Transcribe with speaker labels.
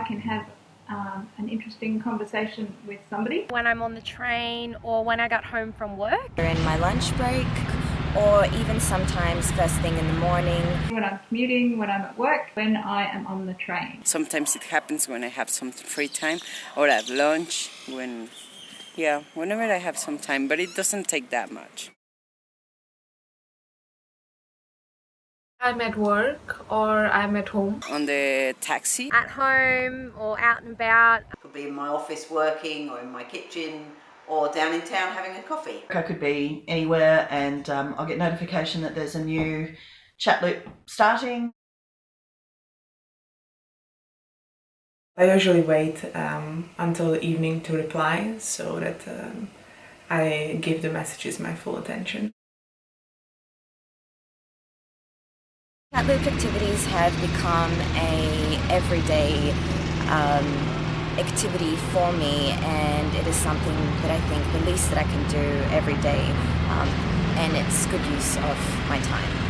Speaker 1: I can have an interesting conversation with somebody.
Speaker 2: When I'm on the train or when I got home from work.
Speaker 3: In my lunch break, or even sometimes first thing in the morning.
Speaker 1: When I'm commuting, when I'm at work, when I am on the train.
Speaker 4: Sometimes it happens when I have some free time or at lunch, whenever I have some time, but it doesn't take that much.
Speaker 5: I'm at work or I'm at home.
Speaker 4: On the taxi.
Speaker 2: At home or out and about.
Speaker 6: Could be in my office working or in my kitchen or down in town having a coffee.
Speaker 7: I could be anywhere and I'll get notification that there's a new Chatloop starting.
Speaker 5: I usually wait until the evening to reply so that I give the messages my full attention.
Speaker 3: Chatloop activities have become a everyday activity for me, and it is something that I think the least that I can do every day, and it's good use of my time.